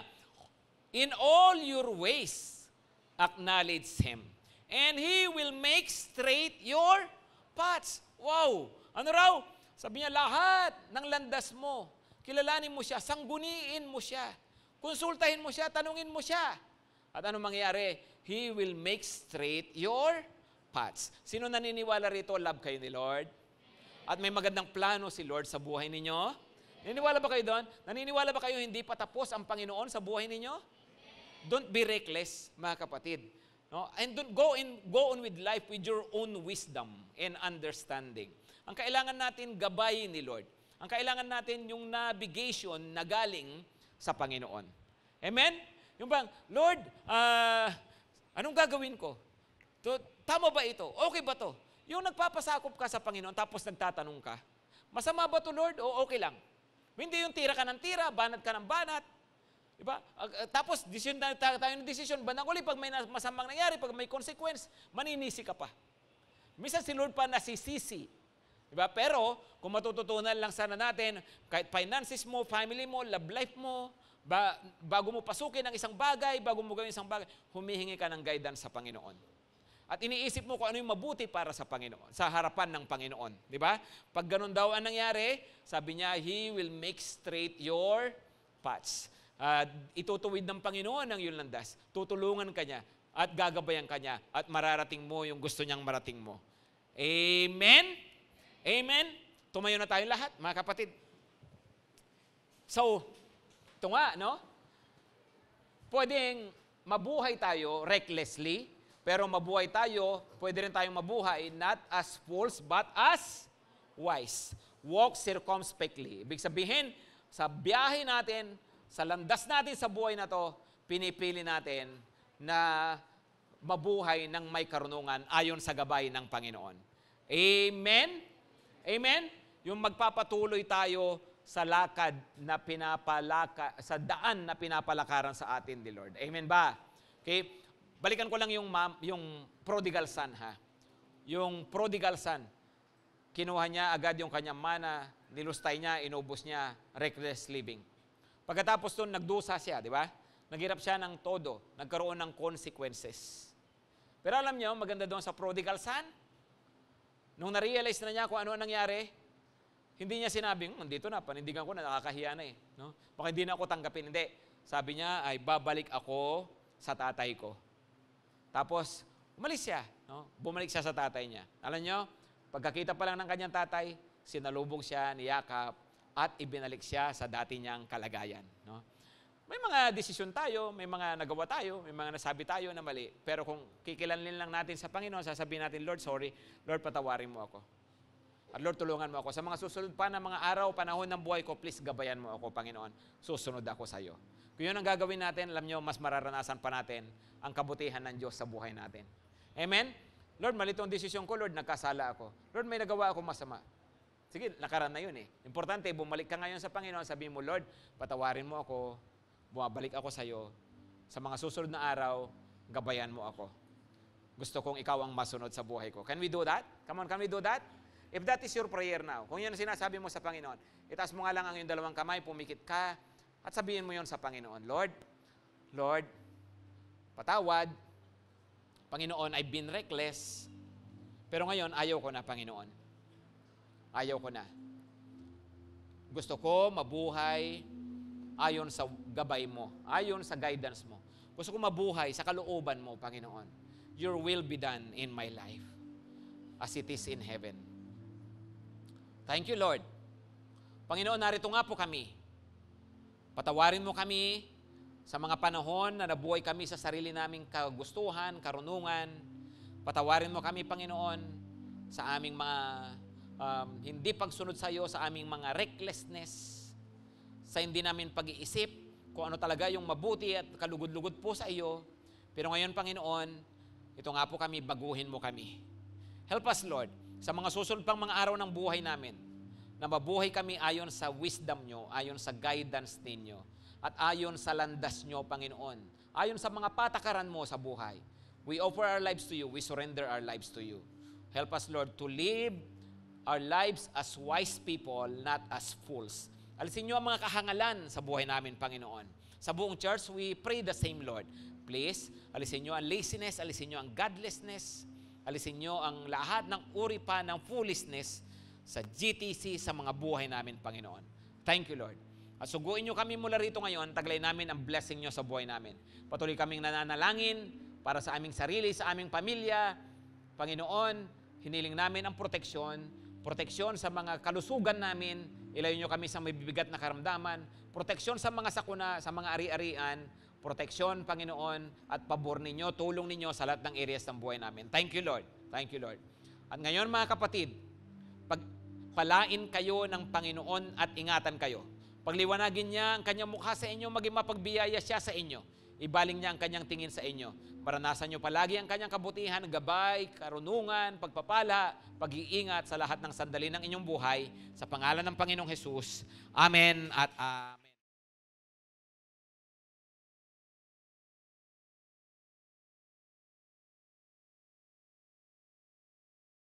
In all your ways, acknowledge Him. And He will make straight your paths. Wow! Ano raw? Sabi niya, lahat ng landas mo, kilalanin mo siya, sangguniin mo siya, konsultahin mo siya, tanungin mo siya. At ano mangyayari? He will make straight your paths. Sino naniniwala rito, love kayo ni Lord? At may magandang plano si Lord sa buhay ninyo? Naniniwala ba kayo doon? Naniniwala ba kayo hindi pa tapos ang Panginoon sa buhay ninyo? Don't be reckless, mga kapatid. No? And don't go on with life with your own wisdom and understanding. Ang kailangan natin, gabay ni Lord. Ang kailangan natin yung navigation na galing sa Panginoon. Amen? Yung bang, Lord, anong gagawin ko? Tama ba ito? Okay ba to? Yung nagpapasakop ka sa Panginoon tapos nagtatanong ka, masama ba to, Lord? O okay lang? Hindi yung tira ka ng tira, banat ka ng banat. Diba? Tapos tayo ng desisyon, bandang uli, pag may masamang nangyari, pag may consequence, maninisi ka pa. Minsan si Lord pa nasisisi. Diba? Pero, kung matututunan lang sana natin, kahit finances mo, family mo, love life mo, bago mo pasukin ang isang bagay, bago mo gawin isang bagay, humihingi ka ng guidance sa Panginoon. At iniisip mo kung ano yung mabuti para sa Panginoon, sa harapan ng Panginoon. Di ba? Pag ganun daw ang nangyari, sabi niya, He will make straight your paths. Itutuwid ng Panginoon ang iyong landas. Tutulungan ka niya at gagabayan ka niya at mararating mo yung gusto niyang marating mo. Amen? Amen? Tumayo na tayo lahat, mga kapatid. So, ito nga, no? Pwedeng mabuhay tayo recklessly, pero mabuhay tayo, pwede rin tayong mabuhay not as fools, but as wise. Walk circumspectly. Ibig sabihin, sa biyahe natin, sa landas natin sa buhay na to, pinipili natin na mabuhay ng may karunungan ayon sa gabay ng Panginoon. Amen? Amen? Yung magpapatuloy tayo sa lakad na sa daan na pinapalakaran sa atin, the Lord. Amen ba? Okay? Balikan ko lang yung prodigal son, ha? Yung prodigal son, kinuha niya agad yung kanyang mana, nilustay niya, inubos niya, reckless living. Pagkatapos doon, nagdusa siya, di ba? Naghirap siya ng todo, nagkaroon ng consequences. Pero alam niyo, maganda doon sa prodigal son, nung na-realize na niya kung ano ang nangyari, hindi niya sinabing, dito na, panindigan ko na, nakakahiya na eh. No? Baka hindi na ako tanggapin. Hindi. Sabi niya, ay babalik ako sa tatay ko. Tapos, umalis siya. No? Bumalik siya sa tatay niya. Alam niyo, pagkakita pa lang ng kanyang tatay, sinalubong siya, niyakap, at ibinalik siya sa dati niyang kalagayan. No? May mga desisyon tayo, may mga nagawa tayo, may mga nasabi tayo na mali. Pero kung kikilanlin lang natin sa Panginoon, sasabihin natin, Lord, sorry. Lord, patawarin mo ako. At Lord, tulungan mo ako. Sa mga susunod pa na mga araw, panahon ng buhay ko, please gabayan mo ako, Panginoon. Susunod ako sa iyo. Kung yun ang gagawin natin, alam nyo, mas mararanasan pa natin ang kabutihan ng Diyos sa buhay natin. Amen? Lord, mali itong desisyon ko, Lord, nagkasala ako. Lord, may nagawa ako masama. Sige, nakaraan na yun eh. Importante, bumalik ka ngayon sa Panginoon, sabihin mo, Lord, patawarin mo ako, bumabalik ako sa iyo. Sa mga susunod na araw, gabayan mo ako. Gusto kong ikaw ang masunod sa buhay ko. Can we do that? Come on, can we do that? If that is your prayer now, kung yun ang sinasabi mo sa Panginoon, itaas mo nga lang ang iyong dalawang kamay, pumikit ka, at sabihin mo yun sa Panginoon, Lord, patawad. Panginoon, I've been reckless. Pero ngayon, ayaw ko na, Panginoon. Ayaw ko na. Gusto ko mabuhay ayon sa gabay mo, ayon sa guidance mo. Gusto ko mabuhay sa kalooban mo, Panginoon. Your will be done in my life as it is in heaven. Thank you, Lord. Panginoon, narito nga po kami. Patawarin mo kami sa mga panahon na nabuhay kami sa sarili naming kagustuhan, karunungan. Patawarin mo kami, Panginoon, sa aming mga hindi pagsunod sa iyo, sa aming mga recklessness, sa hindi namin pag-iisip kung ano talaga yung mabuti at kalugod-lugod po sa iyo. Pero ngayon, Panginoon, ito nga po kami, baguhin mo kami. Help us, Lord, sa mga susunod pang mga araw ng buhay namin, na mabuhay kami ayon sa wisdom nyo, ayon sa guidance ninyo, at ayon sa landas nyo, Panginoon, ayon sa mga patakaran mo sa buhay. We offer our lives to you. We surrender our lives to you. Help us, Lord, to live our lives as wise people, not as fools. Alisin nyo ang mga kahangalan sa buhay namin, Panginoon. Sa buong church, we pray the same, Lord. Please, alisin nyo ang laziness, alisin nyo ang godlessness, alisin nyo ang lahat ng uri pa ng foolishness sa GTC, sa mga buhay namin, Panginoon. Thank you, Lord. At suguin nyo kami mula rito ngayon, taglay namin ang blessing nyo sa buhay namin. Patuloy kaming nananalangin para sa aming sarili, sa aming pamilya. Panginoon, hiniling namin ang proteksyon sa mga kalusugan namin. Ilayo nyo kami sa may bibigat na karamdaman. Proteksyon sa mga sakuna, sa mga ari-arian. Proteksyon, Panginoon, at pabor ninyo, tulong ninyo sa lahat ng areas ng buhay namin. Thank you, Lord. Thank you, Lord. At ngayon, mga kapatid, pagpalain kayo ng Panginoon at ingatan kayo. Pagliwanagin niya ang kanyang mukha sa inyo, maging mapagbiyaya siya sa inyo. Ibaling niya ang kanyang tingin sa inyo. Maranasan niyo palagi ang kanyang kabutihan, gabay, karunungan, pagpapala, pag-iingat sa lahat ng sandali ng inyong buhay. Sa pangalan ng Panginoong Hesus. Amen at amen.